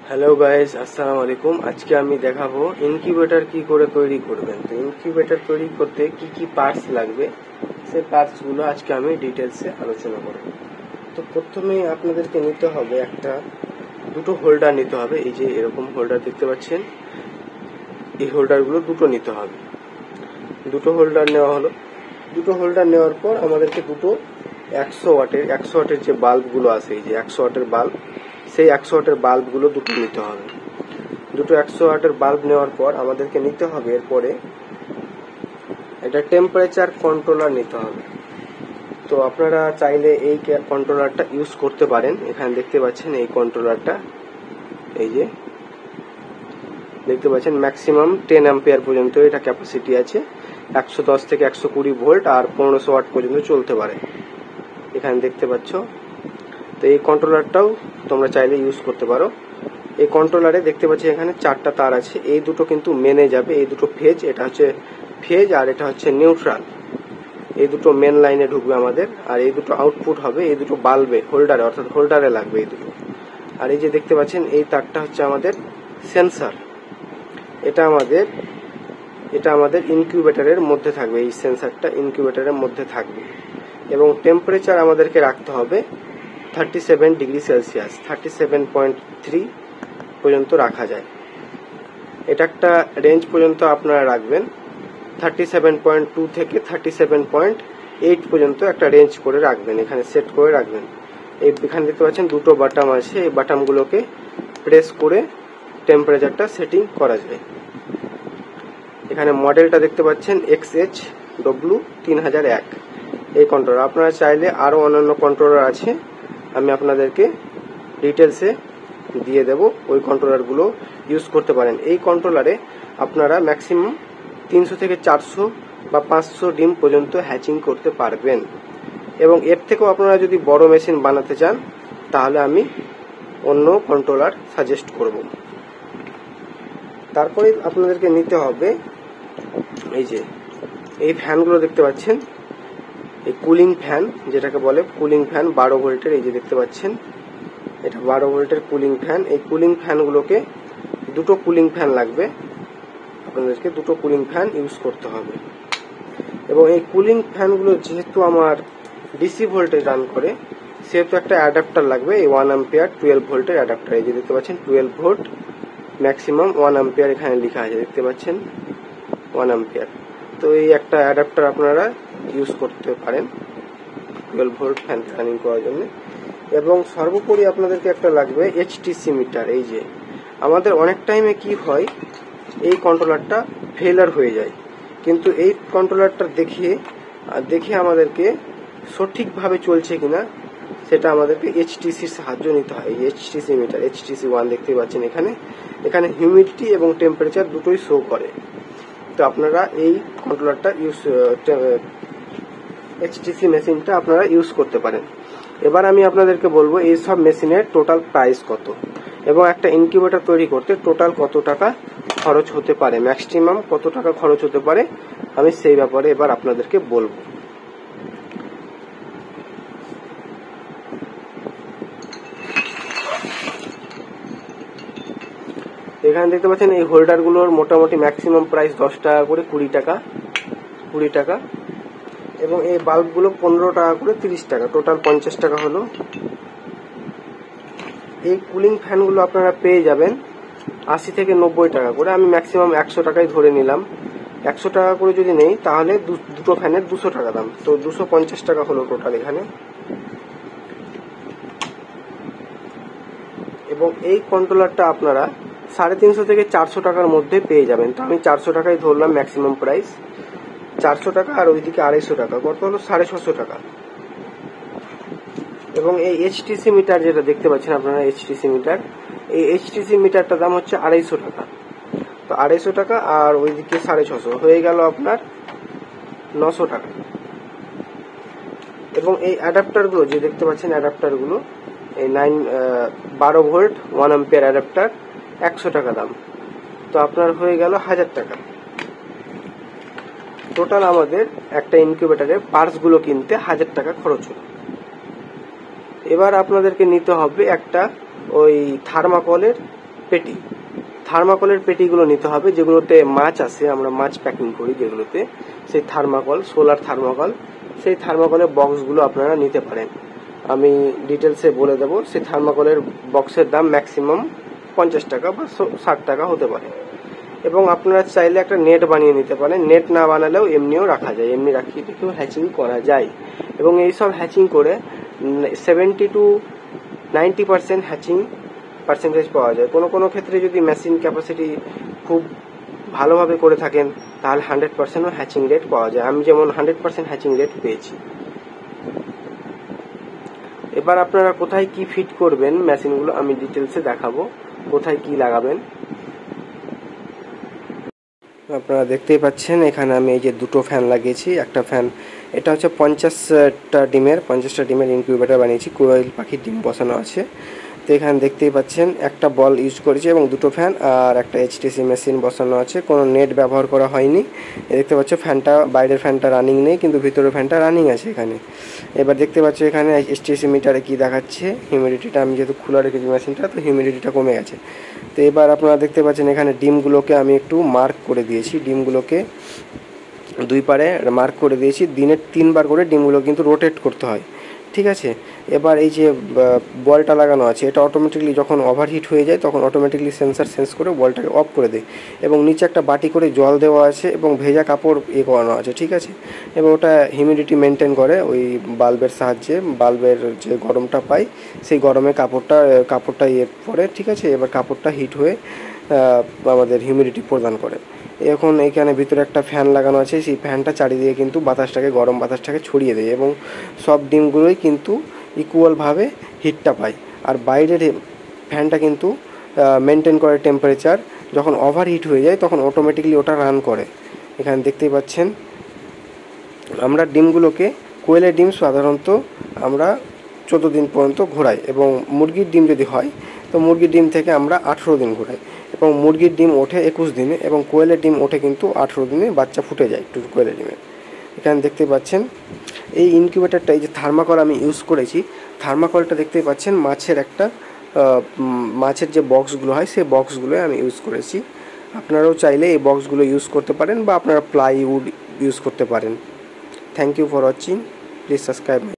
Hello guys, আসসালামু আলাইকুম। আজকে আমি দেখাবো ইনকিউবেটর কি করে তৈরি করবেন। তো ইনকিউবেটর তৈরি করতে কি কি পার্টস লাগবে, সেই পার্টসগুলো আজকে আমি ডিটেলসে আলোচনা করব। তো প্রথমেই আপনাদেরকে নিতে হবে দুটো হোল্ডার নিতে হবে। এই যে এরকম হোল্ডার দেখতে পাচ্ছেন, এই হোল্ডারগুলো দুটো নিতে হবে। দুটো হোল্ডার নেওয়া হলো। দুটো হোল্ডার নেওয়ার পর আমাদেরকে দুটো 100 ওয়াটের যে বাল্বগুলো আছে, এই যে 100 ওয়াটের বাল্ব, সেই 100 ওয়াটের বাল্বগুলো দুটো নিতে হবে। দুটো 100 ওয়াটের বাল্ব নেওয়ার পর আমাদেরকে নিতে হবে এরপরে একটা টেম্পারেচার কন্ট্রোলার নিতে হবে। তো আপনারা চাইলে এই কন্ট্রোলারটা ইউজ করতে পারেন। এখানে দেখতে পাচ্ছেন এই কন্ট্রোলারটা, এই যে দেখতে পাচ্ছেন ম্যাক্সিমাম 10 অ্যাম্পিয়ার পর্যন্ত এটা ক্যাপাসিটি আছে। 110 থেকে 120 ভোল্ট আর 1500 ওয়াট পর্যন্ত চলতে পারে, এখানে দেখতে পাচ্ছ। তো এই কন্ট্রোলারটাও তোমরা চাইলে ইউজ করতে পারো। এই কন্ট্রোলারে দেখতে পাচ্ছি এখানে 4টা তার আছে। এই দুটো কিন্তু মেনে যাবে, এই দুটো ফেজ, এটা হচ্ছে ফেজ আর এটা হচ্ছে নিউট্রাল। এই দুটো মেন লাইনে ঢুকবে আমাদের, আর এই দুটো আউটপুট হবে এই দুটো বাল্বে, হোল্ডারে, অর্থাৎ হোল্ডারে লাগবে এই দুটো। আর এই যে দেখতে পাচ্ছেন এই তারটা হচ্ছে আমাদের সেন্সার। এটা আমাদের ইনকিউবেটরের মধ্যে থাকবে। এই সেন্সারটা ইনকিউবেটরের মধ্যে থাকবে এবং টেম্পারেচার আমাদেরকে রাখতে হবে 37 ডিগ্রি সেলসিয়াস, 37.3 পর্যন্ত রাখা যায়। এটা একটা রেঞ্জ পর্যন্ত আপনারা রাখবেন। 37.2 থেকে 37.8 পর্যন্ত একটা রেঞ্জ করে রাখবেন, এখানে সেট করে রাখবেন। এখানে দেখতে পাচ্ছেন দুটো বাটাম আছে, এই বাটামগুলোকে প্রেস করে টেম্পারেচারটা সেটিং করা যায়। এখানে মডেলটা দেখতে পাচ্ছেন XHW3001 এই কন্ট্রোলার। আপনারা চাইলে আরো অন্যান্য কন্ট্রোলার আছে, আমি আপনাদেরকে ডিটেলসে দিয়ে দেব, ওই কন্ট্রোলারগুলো ইউজ করতে পারেন। এই কন্ট্রোলারে আপনারা ম্যাক্সিমাম 300 থেকে 400 বা 500 ডিম পর্যন্ত হ্যাচিং করতে পারবেন। এবং এর থেকেও আপনারা যদি বড় মেশিন বানাতে চান তাহলে আমি অন্য কন্ট্রোলার সাজেস্ট করব। তারপরে আপনাদেরকে নিতে হবে এই যে এই ফ্যানগুলো দেখতে পাচ্ছেন, এই কুলিং ফ্যান যেটাকে বলে, কুলিং ফ্যান 12 ভোল্টের। এই যে দেখতে পাচ্ছেন এটা 12 ভোল্টের কুলিং ফ্যান। এই কুলিং ফ্যানগুলোকে দুটো কুলিং ফ্যান লাগবে, আপনাদেরকে দুটো কুলিং ফ্যান ইউজ করতে হবে। এবং এই কুলিং ফ্যানগুলো যেহেতু আমার ডিসি ভোল্টেজ রান করে, সেহেতু একটা অ্যাডাপ্টার লাগবে, এই 1 অ্যাম্পিয়ার 12 ভোল্টের অ্যাডাপ্টার। এই যে দেখতে পাচ্ছেন 12 ভোল্ট ম্যাক্সিমাম 1 অ্যাম্পিয়ার এখানে লেখা আছে, দেখতে পাচ্ছেন 1 অ্যাম্পিয়ার। তো এই একটা অ্যাডাপ্টার আপনারা ইউজ করতে পারেন 12 ভোল্ট ফ্যান রানিং করার জন্য। এবং সর্বোপরি আপনাদেরকে একটা লাগবে এইচটিসি মিটার। এই যে আমাদের অনেক টাইমে কি হয়, এই কন্ট্রোলারটা ফেলার হয়ে যায়, কিন্তু এই কন্ট্রোলারটা দেখে আমাদেরকে সঠিকভাবে চলছে কিনা সেটা আমাদেরকে এইচটিসির সাহায্য নিতে হয়। এই এইচটিসি মিটার HTC1 দেখতে পাচ্ছেন এখানে হিউমিডিটি এবং টেম্পারেচার দুটোই শো করে। তো আপনারা এই কন্ট্রোলারটা এইচটিসি মেশিনটা আপনারা ইউজ করতে পারেন। এবার আমি আপনাদেরকে বলবো এই সব মেশিনের টোটাল প্রাইস কত এবং একটা ইনকিউবেটর তৈরি করতে টোটাল কত টাকা খরচ হতে পারে, ম্যাক্সিমাম কত টাকা খরচ হতে পারে, আমি সেই ব্যাপারে এবার আপনাদেরকে বলবো। এখানে দেখতে পাচ্ছেন এই হোল্ডারগুলোর মোটামুটি ম্যাক্সিমাম প্রাইস 10 টাকা করে, 20 টাকা, এবং এই বাল্বগুলো 15 টাকা করে, 30 টাকা, টোটাল 50 টাকা হলো। এই কুলিং ফ্যানগুলো আপনারা পেয়ে যাবেন 80 থেকে 90 টাকা করে। আমি ম্যাক্সিমাম 100 টাকাই ধরে নিলাম। 100 টাকা করে যদি নেই তাহলে দুটো ফ্যানের 200 টাকা দাম, তো 250 টাকা হলো টোটাল এখানে। এবং এই কন্ট্রোলারটা আপনারা 350 থেকে 400 টাকার মধ্যে পেয়ে যাবেন। তো আমি 400 টাকাই ধরলাম ম্যাক্সিমাম প্রাইস, 400 টাকা, আর ওইদিকে 250 টাকা, কত হলো 650 টাকা। এবং এই এইচটিসি মিটার যেটা দেখতে পাচ্ছেন আপনারা, এইচটিসি মিটার, এই এইচটিসি মিটারটার দাম হচ্ছে 250 টাকা। তো 250 টাকা আর ওইদিকে 650, হয়ে গেল আপনার 900 টাকা। এবং এই অ্যাডাপ্টারগুলো যে দেখতে পাচ্ছেন, অ্যাডাপ্টারগুলো এই 12 ভোল্ট 1 অ্যাম্পিয়ার অ্যাডাপ্টার 100 টাকা দাম। তো আপনার হয়ে গেল 1000 টাকা। টোটাল আমাদের একটা ইনকিউবেটরের পার্টসগুলো কিনতে 1000 টাকা খরচ হলো। এবার আপনাদেরকে নিতে হবে একটা ওই থার্মাকলের পেটি, থার্মাকলের পেটিগুলো নিতে হবে, যেগুলোতে মাছ আসে, আমরা মাছ প্যাকিং করি যেগুলোতে, সেই থার্মাকল, সোলার থার্মাকল, সেই থার্মাকলের বক্সগুলো আপনারা নিতে পারেন। আমি ডিটেলসে বলে দেবো। সেই থার্মাকলের বক্সের দাম ম্যাক্সিমাম 50 টাকা বা 60 টাকা হতে পারে। এবং আপনারা চাইলে একটা নেট বানিয়ে নিতে পারেন, নেট না বানালেও এমনিও রাখা যায়, এমনি রাখিয়ে রেখেও হ্যাচিং করা যায়। এবং এইসব হ্যাচিং করে 70 to 90% হ্যাচিং পার্সেন্টেজ পাওয়া যায়। কোনো ক্ষেত্রে যদি মেশিন ক্যাপাসিটি খুব ভালোভাবে করে থাকেন তাহলে 100%ও হ্যাচিং রেট পাওয়া যায়। আমি যেমন 100% হ্যাচিং রেট পেয়েছি। এবার আপনারা কোথায় কি ফিট করবেন মেশিনগুলো আমি ডিটেলসে দেখাবো, কোথায় কি লাগাবেন। আপনারা দেখতেই পাচ্ছেন এখানে আমি এই যে দুটো ফ্যান লাগিয়েছি। একটা ফ্যান, এটা হচ্ছে 50টা ডিমের ইনকিউবেটর বানিয়েছি, কোয়েল পাখির ডিম বসানো আছে। তো এখানে দেখতেই পাচ্ছেন একটা বল ইউজ করেছি এবং দুটো ফ্যান আর একটা এইচটিসি মেশিন বসানো আছে, কোনো নেট ব্যবহার করা হয়নি। দেখতে পাচ্ছ ফ্যানটা, বাইরের ফ্যানটা রানিং নেই কিন্তু ভিতরের ফ্যানটা রানিং আছে এখানে। এবার দেখতে পাচ্ছ এখানে এইচটিসি মিটারে কি দেখাচ্ছে, হিউমিডিটিটা, আমি যেহেতু খোলা রেখেছি মেশিনটা তো হিউমিডিটিটা কমে গেছে। তো এবার আপনারা দেখতে পাচ্ছেন এখানে ডিমগুলোকে আমি একটু মার্ক করে দিয়েছি, ডিমগুলোকে দুই পারে মার্ক করে দিয়েছি। দিনে 3 বার করে ডিমগুলো কিন্তু রোটেট করতে হয়, ঠিক আছে। এবার এই যে বলটা লাগানো আছে, এটা অটোমেটিকলি যখন ওভারহিট হয়ে যায় তখন অটোমেটিকলি সেন্সার সেন্স করে বলটাকে অফ করে দেয়। এবং নিচে একটা বাটি করে জল দেওয়া আছে এবং ভেজা কাপড় করানো আছে, ঠিক আছে। এবং ওটা হিউমিডিটি মেনটেন করে ওই বাল্বের সাহায্যে, বাল্বের যে গরমটা পাই সেই গরমে কাপড়টা পরে, ঠিক আছে। এবার কাপড়টা হিট হয়ে আমাদের হিউমিডিটি প্রদান করে। এখন এখানে ভিতরে একটা ফ্যান লাগানো আছে, সেই ফ্যানটা চারিদিকে কিন্তু বাতাসটাকে, গরম বাতাসটাকে ছড়িয়ে দেয় এবং সব ডিমগুলোই কিন্তু ইকুয়ালভাবে হিটটা পায়। আর বাইরের ফ্যানটা কিন্তু মেনটেন করে টেম্পারেচার, যখন ওভার হিট হয়ে যায় তখন অটোমেটিকলি ওটা রান করে। এখানে দেখতেই পাচ্ছেন আমরা ডিমগুলোকে, কোয়েলের ডিম সাধারণত আমরা 14 দিন পর্যন্ত ঘোরাই এবং মুরগির ডিম যদি হয় তো মুরগির ডিম থেকে আমরা 18 দিন ঘোরাই এবং মুরগির ডিম ওঠে 21 দিনে এবং কোয়েলের ডিম ওঠে কিন্তু 18 দিনে, বাচ্চা ফুটে যায় একটু কোয়েলের ডিমে। এখানে দেখতে পাচ্ছেন এই ইনকিউবেটরটা, এই যে থার্মাকল আমি ইউজ করেছি, থার্মাকলটা দেখতেই পাচ্ছেন মাছের যে বক্সগুলো হয় সেই বক্সগুলো আমি ইউজ করেছি। আপনারাও চাইলে এই বক্সগুলো ইউজ করতে পারেন বা আপনারা প্লাইউড ইউজ করতে পারেন। Thank you for watching, please subscribe.